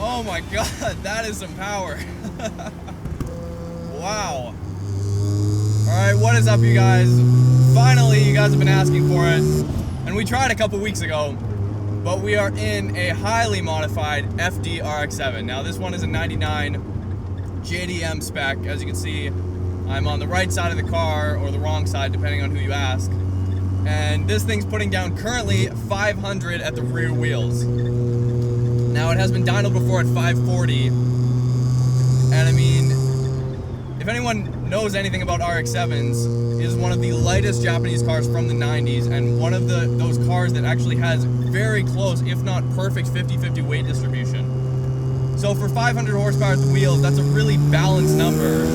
Oh my god, that is some power. Wow. Alright, what is up, you guys? Finally, you guys have been asking for it. And we tried a couple weeks ago, but we are in a highly modified FD RX-7. Now, this one is a 99 JDM spec. As you can see, I'm on the right side of the car, or the wrong side, depending on who you ask. And this thing's putting down currently 500 at the rear wheels. Now, it has been dynoed before at 540, and I mean, if anyone knows anything about RX-7s, it is one of the lightest Japanese cars from the 90s, and one of those cars that actually has very close, if not perfect, 50-50 weight distribution. So for 500 horsepower at the wheels, that's a really balanced number.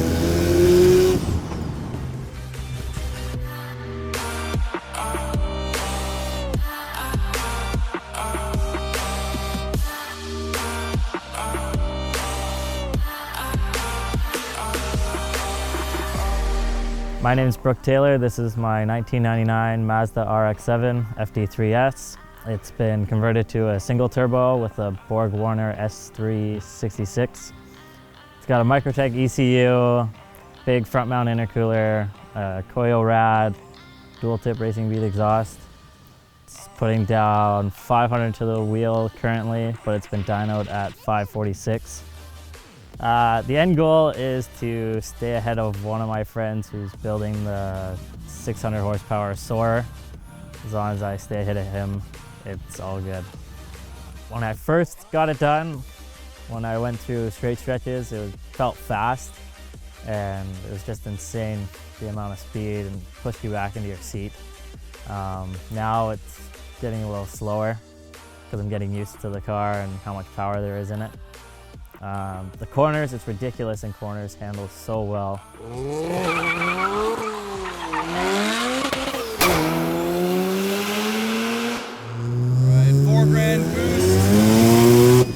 My name is Brooke Taylor. This is my 1999 Mazda RX-7 FD3S. It's been converted to a single turbo with a Borg-Warner S366. It's got a Microtech ECU, big front mount intercooler, coil rad, dual tip racing bead exhaust. It's putting down 500 to the wheel currently, but it's been dynoed at 546. The end goal is to stay ahead of one of my friends who's building the 600 horsepower Soarer. As long as I stay ahead of him, it's all good. When I first got it done, when I went through straight stretches, it felt fast, and it was just insane the amount of speed and pushed you back into your seat. Now it's getting a little slower because I'm getting used to the car and how much power there is in it. The corners, it's ridiculous in corners, handles so well. Right, 4 grand boost.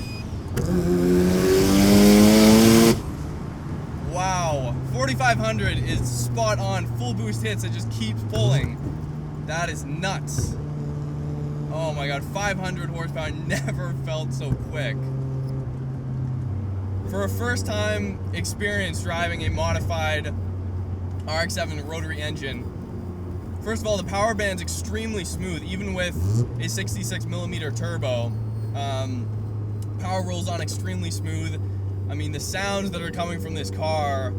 Wow, 4,500 is spot on, full boost hits, it just keeps pulling. That is nuts. Oh my god, 500 horsepower, never felt so quick. For a first-time experience driving a modified RX-7 rotary engine, first of all, the power band's extremely smooth, even with a 66mm turbo. Power rolls on extremely smooth. I mean, the sounds that are coming from this car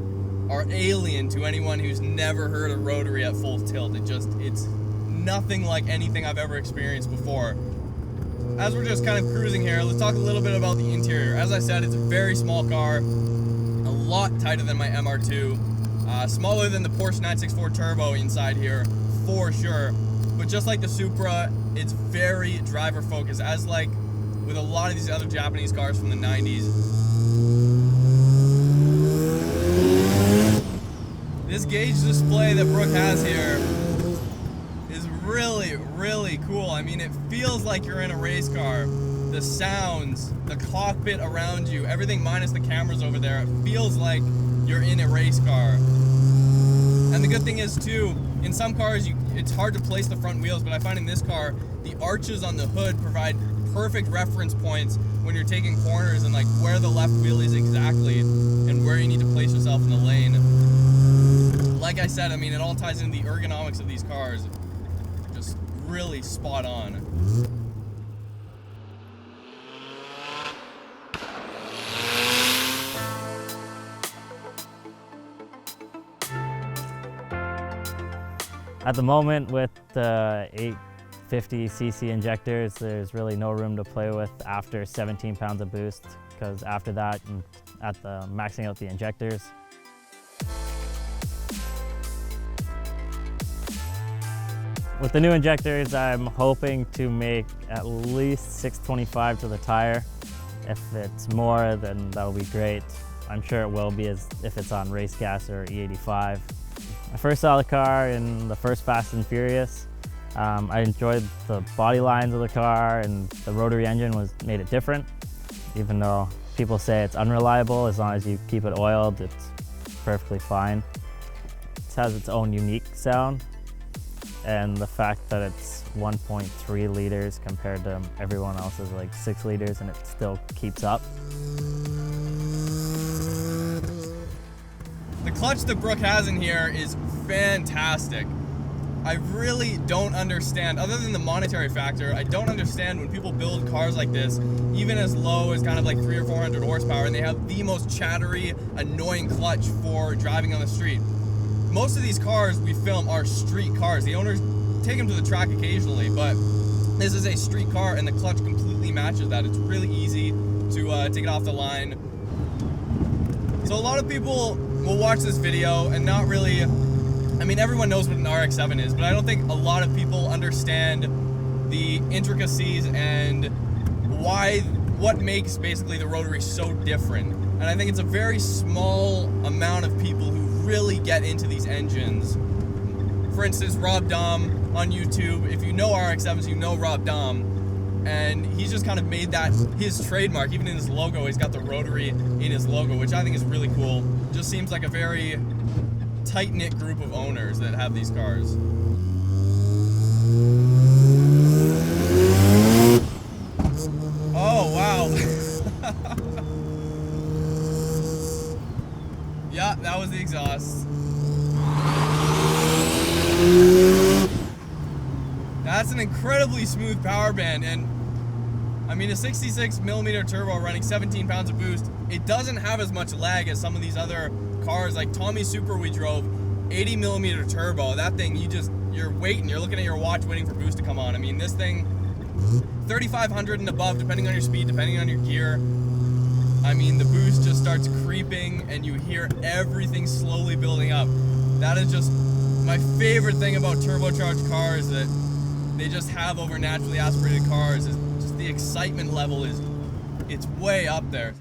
are alien to anyone who's never heard a rotary at full tilt. It's nothing like anything I've ever experienced before. As we're just kind of cruising here, let's talk a little bit about the interior. As I said, it's a very small car, a lot tighter than my MR2, smaller than the Porsche 964 Turbo inside here, for sure. But just like the Supra, it's very driver focused, as like with a lot of these other Japanese cars from the 90s. This gauge display that Brooke has here is really cool. I mean, it feels like you're in a race car. The sounds, the cockpit around you, everything minus the cameras over there, it feels like you're in a race car. And the good thing is too, in some cars it's hard to place the front wheels, but I find in this car, the arches on the hood provide perfect reference points when you're taking corners and like where the left wheel is exactly and where you need to place yourself in the lane. Like I said, I mean, it all ties into the ergonomics of these cars. Just really spot on. At the moment, with the 850cc injectors, there's really no room to play with after 17 pounds of boost, because after that, maxing out the injectors. With the new injectors, I'm hoping to make at least 625 to the tire. If it's more, then that'll be great. I'm sure it will be if it's on race gas or E85. I first saw the car in the first Fast and Furious. I enjoyed the body lines of the car, and the rotary engine made it different. Even though people say it's unreliable, as long as you keep it oiled, it's perfectly fine. It has its own unique sound, and the fact that it's 1.3 liters compared to everyone else's like 6 liters, and it still keeps up. The clutch that Brooke has in here is fantastic. I really don't understand, other than the monetary factor, I don't understand when people build cars like this, even as low as kind of like 300 or 400 horsepower, and they have the most chattery, annoying clutch for driving on the street. Most of these cars we film are street cars. The owners take them to the track occasionally, but this is a street car and the clutch completely matches that. It's really easy to take it off the line. So a lot of people will watch this video and not really, I mean, everyone knows what an RX-7 is, but I don't think a lot of people understand the intricacies and what makes basically the rotary so different. And I think it's a very small amount of people who really get into these engines. For instance, Rob Dahm on YouTube, if you know RX-7s, you know Rob Dahm. And he's just kind of made that his trademark. Even in his logo, he's got the rotary in his logo, which I think is really cool. Just seems like a very tight-knit group of owners that have these cars. Oh, wow. Yeah, that was the exhaust. That's an incredibly smooth power band, and I mean, a 66mm turbo running 17 pounds of boost, it doesn't have as much lag as some of these other cars, like Tommy Super we drove, 80mm turbo. That thing, you're waiting, you're looking at your watch waiting for boost to come on. I mean, this thing, 3,500 and above, depending on your speed, depending on your gear. I mean, the boost just starts creeping and you hear everything slowly building up. That is just my favorite thing about turbocharged cars that they just have over naturally aspirated cars, is just the excitement level it's way up there.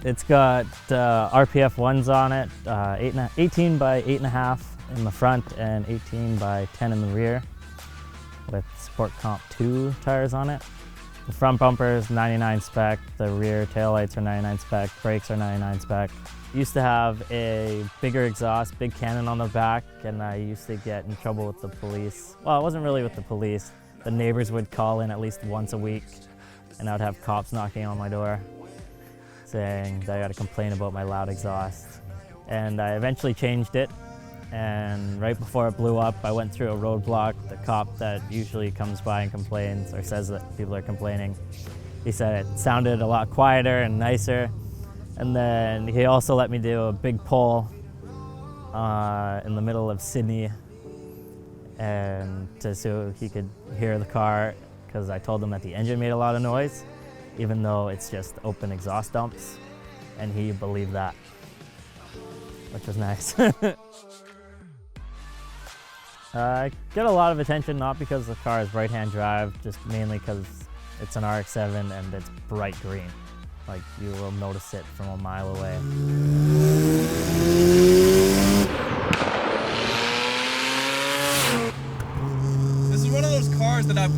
It's got RPF ones on it, 18 by 8.5 in the front and 18 by 10 in the rear, with Sport Comp 2 tires on it. The front bumper is 99 spec, the rear taillights are 99 spec, brakes are 99 spec. Used to have a bigger exhaust, big cannon on the back, and I used to get in trouble with the police. Well, it wasn't really with the police. The neighbors would call in at least once a week, and I'd have cops knocking on my door saying that I got to complain about my loud exhaust. And I eventually changed it, and right before it blew up, I went through a roadblock. The cop that usually comes by and complains, or says that people are complaining, he said it sounded a lot quieter and nicer. And then he also let me do a big pull in the middle of Sydney, and so he could hear the car, because I told him that the engine made a lot of noise, even though it's just open exhaust dumps, and he believed that, which was nice. I get a lot of attention, not because the car is right-hand drive, just mainly because it's an RX-7 and it's bright green. Like, you will notice it from a mile away. This is one of those cars that I've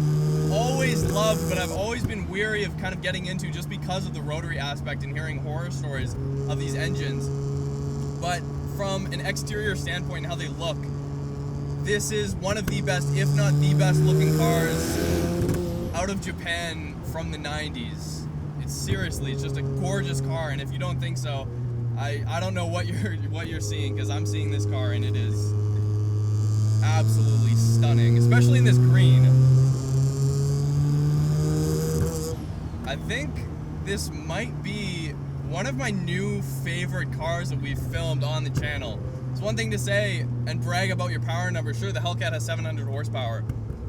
always loved, but I've always been weary of kind of getting into just because of the rotary aspect and hearing horror stories of these engines. But from an exterior standpoint and how they look, this is one of the best, if not the best looking cars out of Japan from the 90s. Seriously, it's just a gorgeous car, and if you don't think so, I don't know what you're seeing, because I'm seeing this car and it is absolutely stunning, especially in this green. I think this might be one of my new favorite cars that we've filmed on the channel. It's one thing to say and brag about your power number. Sure, the Hellcat has 700 horsepower.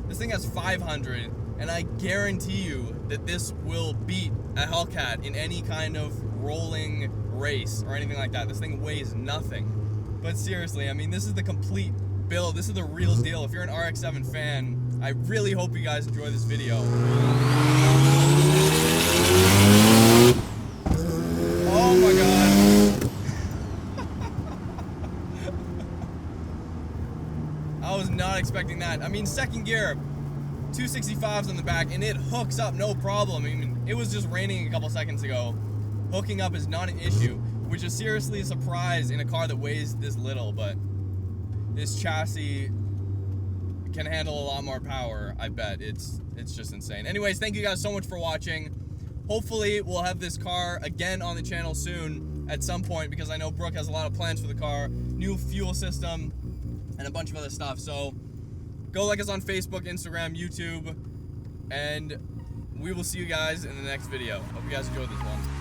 This thing has 500. And I guarantee you that this will beat a Hellcat in any kind of rolling race or anything like that. This thing weighs nothing. But seriously, I mean, this is the complete build. This is the real deal. If you're an RX-7 fan, I really hope you guys enjoy this video. Oh my god. I was not expecting that. I mean, second gear, 265s on the back, and it hooks up no problem. I mean, it was just raining a couple seconds ago. Hooking up is not an issue, which is seriously a surprise in a car that weighs this little, but this chassis can handle a lot more power, I bet. It's just insane. Anyways, thank you guys so much for watching. Hopefully, we'll have this car again on the channel soon at some point, because I know Brooke has a lot of plans for the car, new fuel system, and a bunch of other stuff. So go like us on Facebook, Instagram, YouTube, and we will see you guys in the next video. Hope you guys enjoyed this one.